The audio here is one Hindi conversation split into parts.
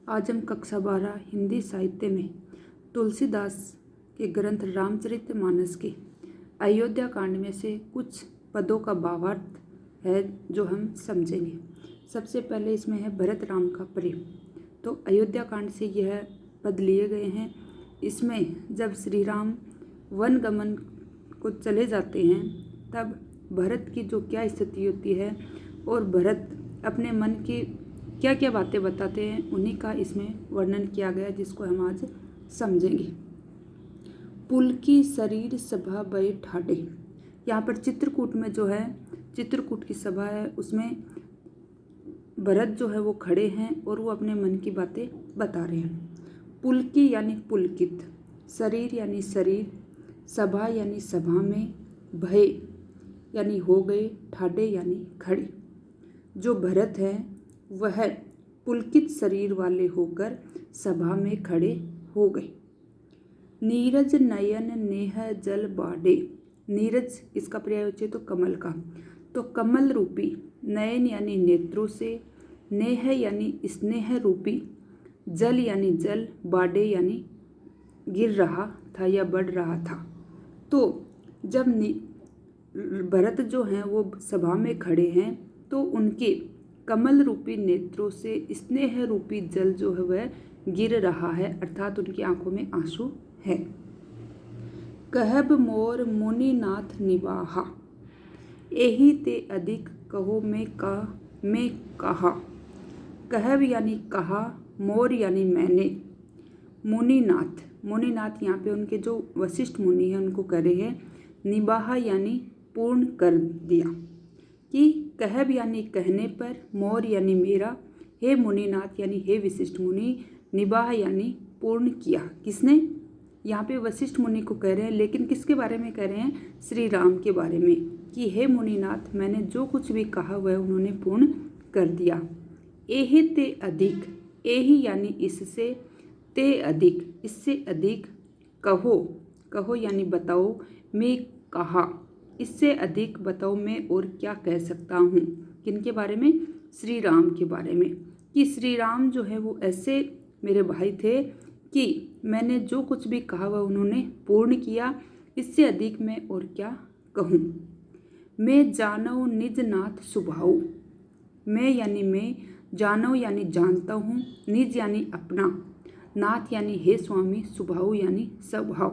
आज हम कक्षा 12 हिंदी साहित्य में तुलसीदास के ग्रंथ रामचरितमानस के अयोध्या कांड में से कुछ पदों का भावार्थ है जो हम समझेंगे। सबसे पहले इसमें है भरत राम का प्रेम। तो अयोध्या कांड से यह पद लिए गए हैं। इसमें जब श्री राम वन गमन को चले जाते हैं तब भरत की जो क्या स्थिति होती है और भरत अपने मन की क्या क्या बातें बताते हैं, उन्हीं का इसमें वर्णन किया गया, जिसको हम आज समझेंगे। पुल की शरीर सभा भय ठाडे। यहाँ पर चित्रकूट में जो है, चित्रकूट की सभा है, उसमें भरत जो है वो खड़े हैं और वो अपने मन की बातें बता रहे हैं। पुल की यानी पुलकित, शरीर यानी शरीर, सभा यानी सभा में, भय यानी हो गए, ठाडे यानी खड़े। जो भरत हैं वह पुलकित शरीर वाले होकर सभा में खड़े हो गए। नीरज नयन नेह जल बाडे। नीरज इसका पर्यायवाची तो कमल का, तो कमल रूपी नयन यानी नेत्रों से, नेह यानी स्नेह रूपी, जल यानी जल, बाडे यानी गिर रहा था या बढ़ रहा था। तो जब भरत जो हैं वो सभा में खड़े हैं तो उनके कमल रूपी नेत्रों से स्नेह रूपी जल जो है वह गिर रहा है, अर्थात उनकी आंखों में आंसू है। कहब मोर मुनिनाथ निवाहा, एही ते अधिक कहो मैं कहा। कहब यानी कहा, मोर यानी मैंने, मुनिनाथ, मुनिनाथ यहाँ पे उनके जो वशिष्ठ मुनि हैं उनको कह रहे हैं। निवाहा यानी पूर्ण कर दिया, कि कहब यानी कहने पर, मोर यानी मेरा, हे मुनिनाथ यानी हे विशिष्ट मुनि, निबाह यानी पूर्ण किया। किसने? यहाँ पे वशिष्ठ मुनि को कह रहे हैं, लेकिन किसके बारे में कह रहे हैं? श्री राम के बारे में, कि हे मुनिनाथ मैंने जो कुछ भी कहा वह उन्होंने पूर्ण कर दिया। एहि ते अधिक, एहि यानी इससे, ते अधिक इससे अधिक, कहो, कहो यानी बताओ, मैं कहा इससे अधिक बताओ मैं और क्या कह सकता हूँ। किनके बारे में? श्री राम के बारे में, कि श्री राम जो है वो ऐसे मेरे भाई थे कि मैंने जो कुछ भी कहा वह उन्होंने पूर्ण किया, इससे अधिक मैं और क्या कहूँ। मैं जानऊ निज नाथ सुभाऊ, मैं यानी मैं, जानऊ यानी जानता हूँ, निज यानी अपना, नाथ यानी हे स्वामी, सुभाऊ यानी स्वभाव,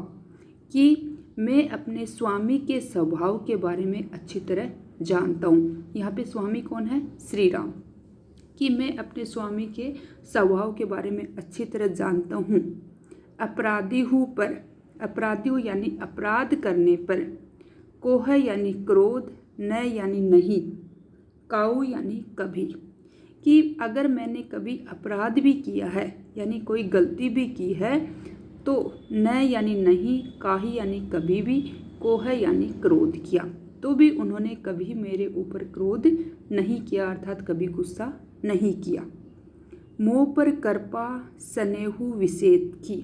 कि मैं अपने स्वामी के स्वभाव के बारे में अच्छी तरह जानता हूँ। यहाँ पे स्वामी कौन है? श्री राम, कि मैं अपने स्वामी के स्वभाव के बारे में अच्छी तरह जानता हूँ। अपराधी हूँ पर, अपराधी हूँ यानी अपराध करने पर, कोह यानी क्रोध, न यानी नहीं, काऊ यानी कभी, कि अगर मैंने कभी अपराध भी किया है यानी कोई गलती भी की है तो न यानी नहीं, काही यानी कभी भी, कोह यानी क्रोध किया, तो भी उन्होंने कभी मेरे ऊपर क्रोध नहीं किया, अर्थात कभी गुस्सा नहीं किया। मोह पर कृपा स्नेहु विशेखी,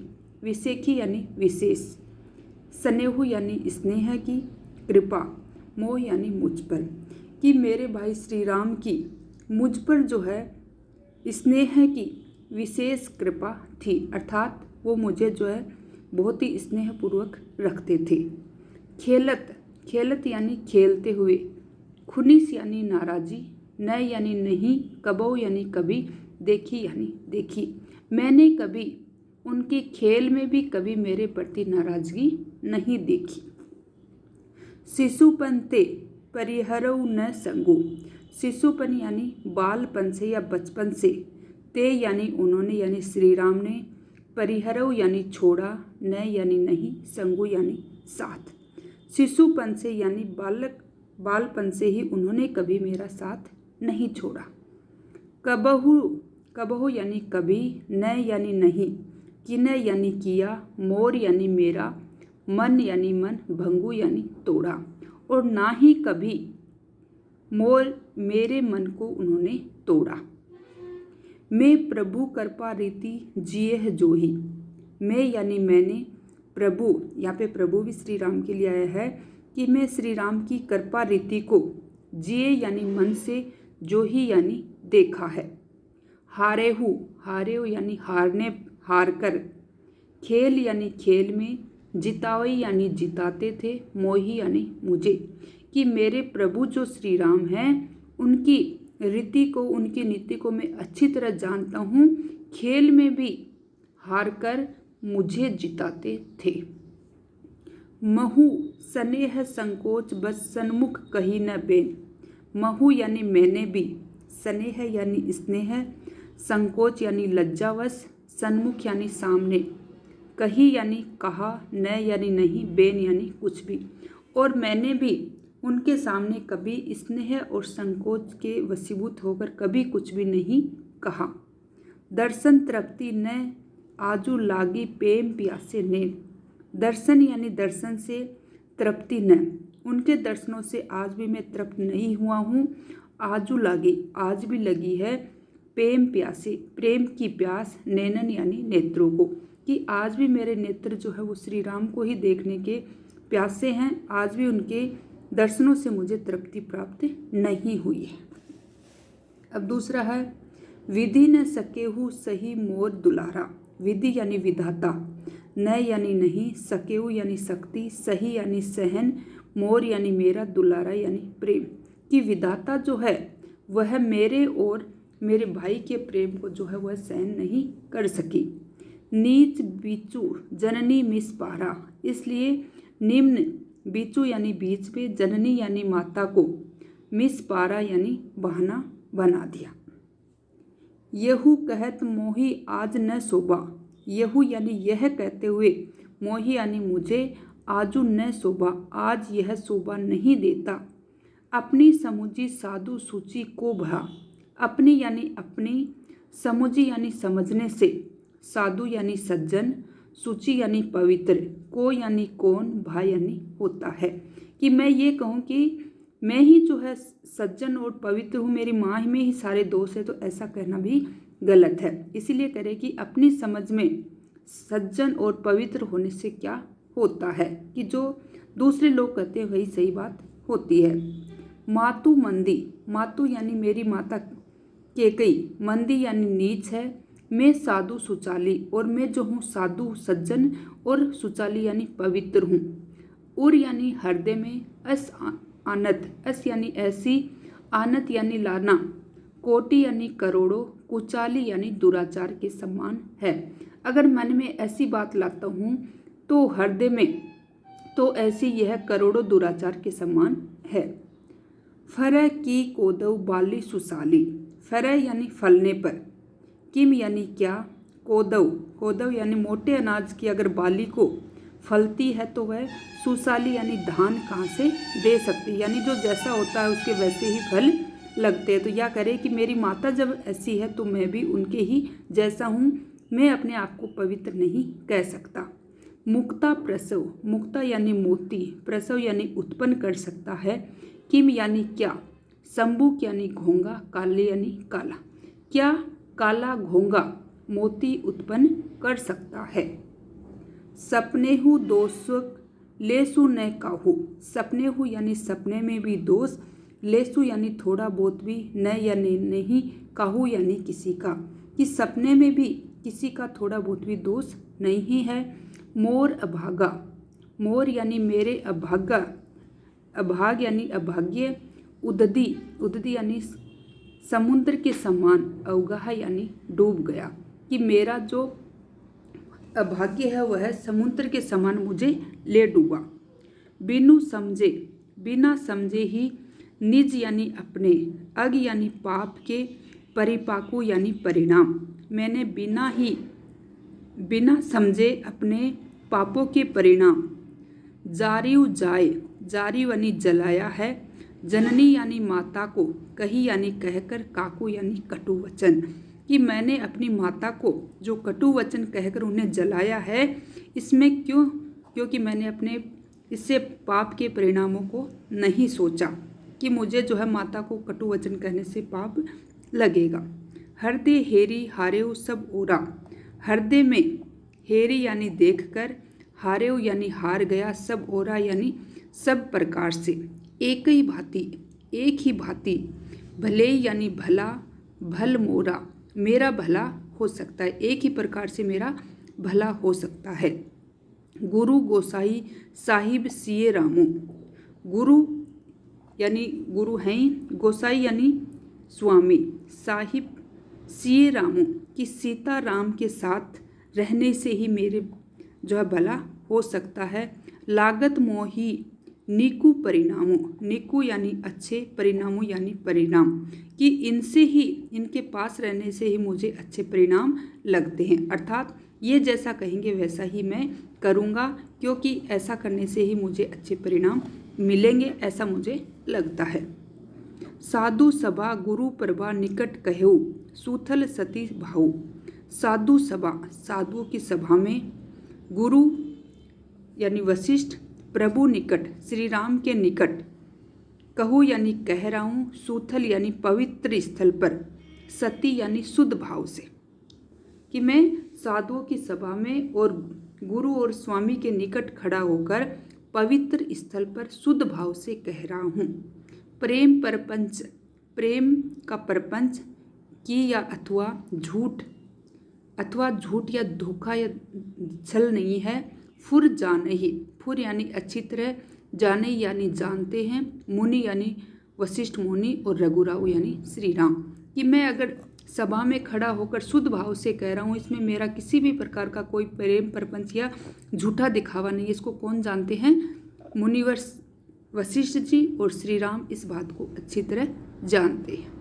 विशेखी यानी विशेष, स्नेहु यानी स्नेह की, कृपा, मोह यानी मुझ पर, कि मेरे भाई श्री राम की मुझ पर जो है स्नेह की विशेष कृपा थी, अर्थात वो मुझे जो है बहुत ही स्नेहपूर्वक रखते थे। खेलत, खेलत यानी खेलते हुए, खुनिस यानी नाराजी, न यानी नहीं, कबो यानी कभी, देखी यानी देखी, मैंने कभी उनके खेल में भी कभी मेरे प्रति नाराजगी नहीं देखी। शिशुपन ते परिहरऊ न संगु, शिशुपन यानी बालपन से या बचपन से, ते यानी उन्होंने यानी श्री राम ने, परिहरऊ यानी छोड़ा, न यानी नहीं, संगु यानी साथ, शिशुपन से यानी बालपन से ही उन्होंने कभी मेरा साथ नहीं छोड़ा। कबहू, कबहू यानी कभी, न यानी नहीं, किन यानी किया, मोर यानी मेरा, मन यानी मन, भंगु यानी तोड़ा, और ना ही कभी मोर मेरे मन को उन्होंने तोड़ा। मैं प्रभु कृपा रीति जिये जोही, मैं यानी मैंने, प्रभु यहाँ पे प्रभु भी श्री राम के लिए आया है, कि मैं श्री राम की कृपा रीति को जिये यानी मन से, जो ही यानी देखा है। हारेहु, हारेहु यानी हारने, हार कर। खेल यानी खेल में। जितावई यानी जिताते थे। मोही यानी मुझे। कि मेरे प्रभु जो श्री राम हैं उनकी रीति को, उनकी नीति को मैं अच्छी तरह जानता हूँ। खेल में भी हार कर मुझे जिताते थे। महु स्नेह संकोच बस सन्मुख कही न बेन। महु यानी मैंने भी। स्नेह यानी स्नेह। संकोच यानी लज्जावश। सन्मुख यानी सामने। कही यानी कहा। न यानी नहीं। बेन यानी कुछ भी। और मैंने भी उनके सामने कभी स्नेह और संकोच के वशीभूत होकर कभी कुछ भी नहीं कहा। दर्शन तृप्ति न आजू लागी प्रेम प्यासे ने। दर्शन यानी दर्शन से, तृप्ति न, उनके दर्शनों से आज भी मैं तृप्त नहीं हुआ हूँ। आजू लागी, आज भी लगी है। प्रेम प्यासे, प्रेम की प्यास। नैनन यानी नेत्रों को, कि आज भी मेरे नेत्र जो है वो श्री राम को ही देखने के प्यासे हैं। आज भी उनके दर्शनों से मुझे तृप्ति प्राप्त नहीं हुई है। अब दूसरा है विधि न सकेहु सही मोर दुलारा। विधि यानी विधाता। न यानी नहीं। सकेहु यानी शक्ति। सही यानी सहन। मोर यानी मेरा। दुलारा यानी प्रेम। कि विधाता जो है वह मेरे और मेरे भाई के प्रेम को जो है वह सहन नहीं कर सकी। नीच बीचू जननी मिस पारा। इसलिए निम्न, बीचू यानी बीच पे, जननी यानी माता को, मिस पारा यानी बहाना बना दिया। यहू कहत मोही आज न शोभा। यहू यानी यह कहते हुए, मोही यानी मुझे, आजू न शोभा, आज यह शोभा नहीं देता। अपनी समुझी साधु सूची को भरा। अपनी यानी अपनी, समुझी यानी समझने से, साधु यानी सज्जन, सूची यानी पवित्र, को यानी कौन, भा यानी होता है। कि मैं ये कहूँ कि मैं ही जो है सज्जन और पवित्र हूँ, मेरी माँ में ही सारे दोष है, तो ऐसा कहना भी गलत है। इसीलिए करें कि अपनी समझ में सज्जन और पवित्र होने से क्या होता है, कि जो दूसरे लोग कहते हैं वही सही बात होती है। मातु मंदी, मातु यानी मेरी माता केकई, मंदी यानी नीच है। मैं साधु सुचाली, और मैं जो हूँ साधु सज्जन और सुचाली यानी पवित्र हूँ। उर यानी हृदय में। अस आनत, अस यानी ऐसी, आनत यानी लाना। कोटि यानी करोड़ों। कुचाली यानी दुराचार के समान है। अगर मन में ऐसी बात लाता हूँ तो हृदय में तो ऐसी यह करोड़ों दुराचार के समान है। फर की कोदव बाली सुसाली। फर यानी फलने पर। किम यानी क्या। कोदव, कोदव यानी मोटे अनाज की अगर बाली को फलती है तो वह सुसाली यानी धान कहाँ से दे सकती, यानी जो जैसा होता है उसके वैसे ही फल लगते हैं। तो यह करे कि मेरी माता जब ऐसी है तो मैं भी उनके ही जैसा हूँ, मैं अपने आप को पवित्र नहीं कह सकता। मुक्ता प्रसव, मुक्ता यानी मोती, प्रसव यानी उत्पन्न कर सकता है। किम यानी क्या। संबुक यानी घोंगा। काले यानी काला। क्या काला घोंगा मोती उत्पन्न कर सकता है। सपनेहु दोषक लेसु न काहू। सपनेहु यानी सपने में भी दोष। लेसु यानी थोड़ा बहुत भी। न यानी नहीं। काहू यानी किसी का, कि सपने में भी किसी का थोड़ा बहुत भी दोष नहीं है। मोर अभागा, मोर यानी मेरे अभागा, अभाग यानी अभाग्य। उददी, उददी यानी समुद्र के समान। अवगाह यानी डूब गया, कि मेरा जो अभाग्य है वह समुद्र के समान मुझे ले डूबा। बिनु समझे, बिना समझे ही। निज यानी अपने। अग यानी पाप के। परिपाकु यानी परिणाम। मैंने बिना समझे अपने पापों के परिणाम। जारियु जाए, जारियु यानी जलाया है। जननी यानी माता को। कही यानी कहकर। काकू यानी कटु वचन, कि मैंने अपनी माता को जो कटु वचन कहकर उन्हें जलाया है। इसमें क्यों, क्योंकि मैंने अपने इससे पाप के परिणामों को नहीं सोचा, कि मुझे जो है माता को कटु वचन कहने से पाप लगेगा। हृदय हेरी हारेऊ सब ओरा। हृदय में हेरी यानी देखकर। हारेऊ यानी हार गया। सब ओरा यानी सब प्रकार से। एक ही भांति, एक ही भांति। भले यानी भला। भल मोरा, मेरा भला हो सकता है, एक ही प्रकार से मेरा भला हो सकता है। गुरु गोसाई साहिब सिए रामू, गुरु यानी गुरु हैं, गोसाई यानी स्वामी, साहिब सिए रामू कि सीता राम के साथ रहने से ही मेरे जो है भला हो सकता है। लागत मोही नीकू परिणामों, नीकू यानी अच्छे, परिणामों यानी परिणाम, कि इनसे ही, इनके पास रहने से ही मुझे अच्छे परिणाम लगते हैं। अर्थात ये जैसा कहेंगे वैसा ही मैं करूँगा, क्योंकि ऐसा करने से ही मुझे अच्छे परिणाम मिलेंगे, ऐसा मुझे लगता है। साधु सभा गुरु प्रभा निकट कहू सूथल सती भाऊ, साधु सभा, साधुओं की सभा में, गुरु यानी वशिष्ठ, प्रभु निकट, श्री राम के निकट, कहूँ यानी कह रहा हूँ, सूथल यानी पवित्र स्थल पर, सती यानी शुद्ध भाव से, कि मैं साधुओं की सभा में और गुरु और स्वामी के निकट खड़ा होकर पवित्र स्थल पर शुद्ध भाव से कह रहा हूँ। प्रेम परपंच, प्रेम का परपंच की या अथवा झूठ या धोखा या छल नहीं है। फुर जाने ही, फुर यानी अच्छी तरह, जाने यानी जानते हैं, मुनि यानी वशिष्ठ मुनि, और रघुराव यानी श्री राम, कि मैं अगर सभा में खड़ा होकर शुद्ध भाव से कह रहा हूँ, इसमें मेरा किसी भी प्रकार का कोई प्रेम प्रपंच या झूठा दिखावा नहीं है। इसको कौन जानते हैं? मुनिवर वशिष्ठ जी और श्री राम इस बात को अच्छी तरह जानते हैं।